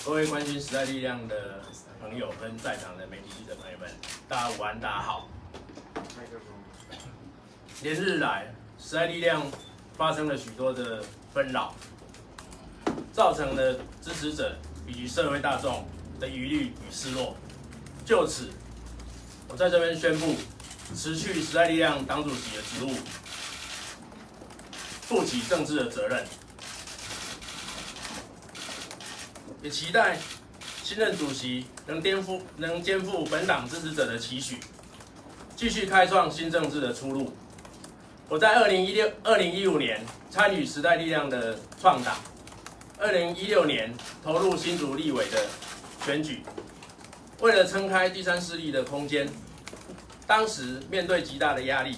各位关心时代力量的朋友跟在场的媒体记者朋友们，大家午安，大家好。连日来，时代力量发生了许多的纷扰，造成了支持者以及社会大众的疑虑与失落。就此，我在这边宣布辞去时代力量党主席的职务，负起政治的责任。也期待新任主席能肩负本党支持者的期许，继续开创新政治的出路。我在2015年参与时代力量的创党，2016年投入新竹立委的选举。为了撑开第三势力的空间，当时面对极大的压力，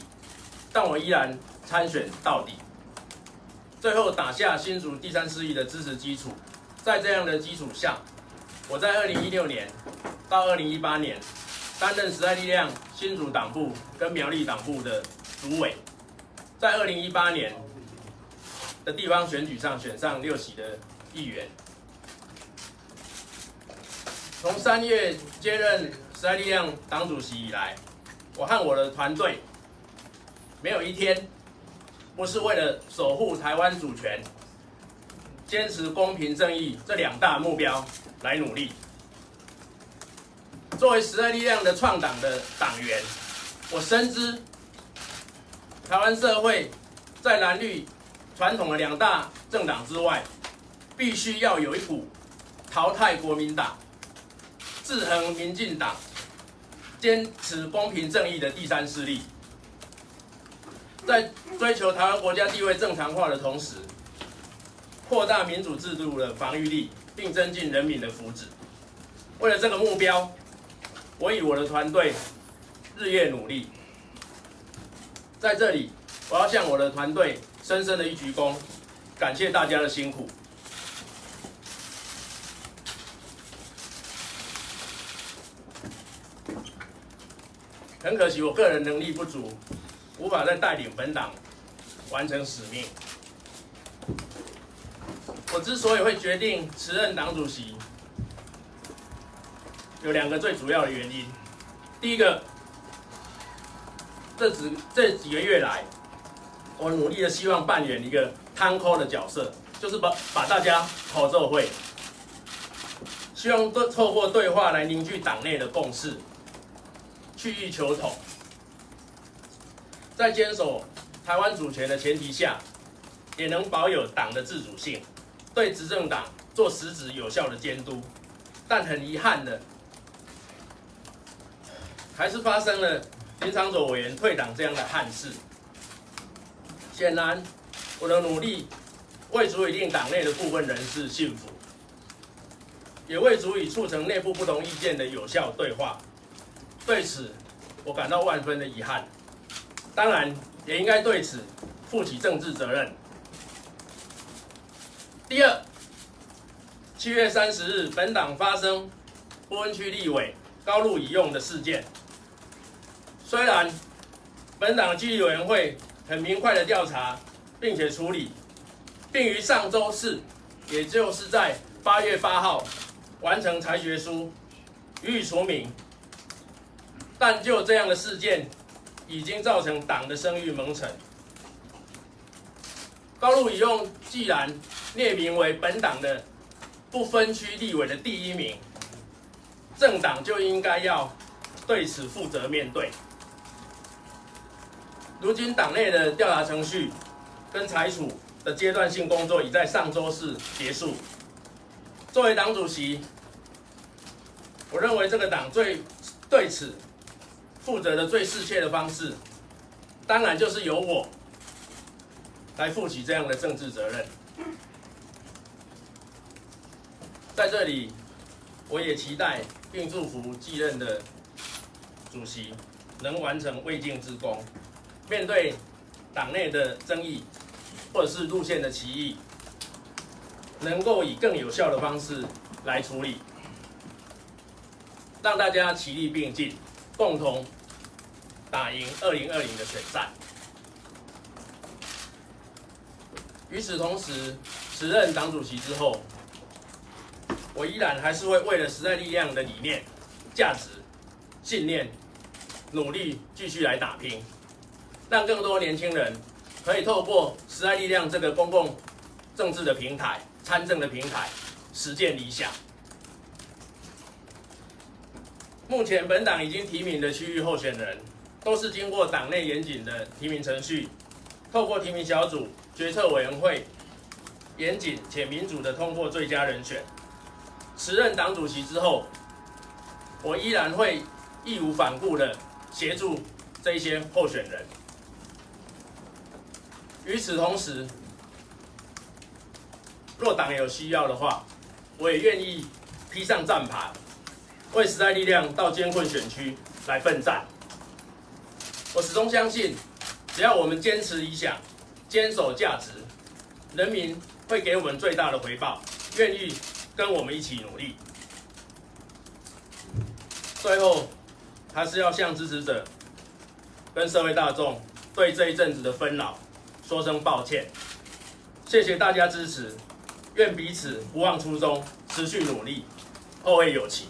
但我依然参选到底，最后打下新竹第三势力的支持基础。在这样的基础下，我在2016年到2018年担任时代力量新竹党部跟苗栗党部的主委，在2018年的地方选举上选上6席的议员。从3月接任时代力量党主席以来，我和我的团队没有一天不是为了守护台湾主权、坚持公平正义这2大目标来努力。作为时代力量的创党的党员，我深知台湾社会在蓝绿传统的2大政党之外，必须要有一股淘汰国民党、制衡民进党、坚持公平正义的第三势力。在追求台湾国家地位正常化的同时，扩大民主制度的防御力，并增进人民的福祉。为了这个目标，我与我的团队日夜努力。在这里，我要向我的团队深深的一鞠躬，感谢大家的辛苦。很可惜，我个人能力不足，无法再带领本党完成使命。我之所以会决定辞任党主席，有2个最主要的原因。第一个，这几个月来，我努力的希望扮演一个摊口的角色，就是把大家口奏会，希望透过对话来凝聚党内的共识，去意求统，在坚守台湾主权的前提下，也能保有党的自主性，对执政党做实质有效的监督。但很遗憾的，还是发生了林昶佐委员退党这样的憾事。显然，我的努力未足以令党内的部分人士信服，也未足以促成内部不同意见的有效对话。对此，我感到万分的遗憾。当然，也应该对此负起政治责任。第二，7月30日，本党发生不分区立委高录已用的事件。虽然本党纪律委员会很明快的调查并且处理，并于上周四，也就是在8月8号完成裁决书予以除名，但就这样的事件，已经造成党的声誉蒙尘。高录已用既然列名为本党的不分区立委的第1名，政党就应该要对此负责面对。如今党内的调查程序跟裁处的阶段性工作已在上周四结束。作为党主席，我认为这个党对此负责的最适切的方式，当然就是由我来负起这样的政治责任。在这里，我也期待并祝福继任的主席能完成未尽之功。面对党内的争议或者是路线的歧义，能够以更有效的方式来处理，让大家齐力并进，共同打赢2020的选战。与此同时，辞任党主席之后，我依然还是会为了时代力量的理念、价值、信念，努力继续来打拼，让更多年轻人可以透过时代力量这个公共政治的平台、参政的平台，实践理想。目前本党已经提名的区域候选人，都是经过党内严谨的提名程序，透过提名小组、决策委员会严谨且民主的通过最佳人选。辞任党主席之后，我依然会义无反顾的协助这些候选人。与此同时，若党有需要的话，我也愿意披上战袍，为时代力量到艰困选区来奋战。我始终相信，只要我们坚持理想、坚守价值，人民会给我们最大的回报，愿意跟我们一起努力。最后，还是要向支持者跟社会大众对这一阵子的纷扰说声抱歉。谢谢大家支持，愿彼此不忘初衷，持续努力，后会有期。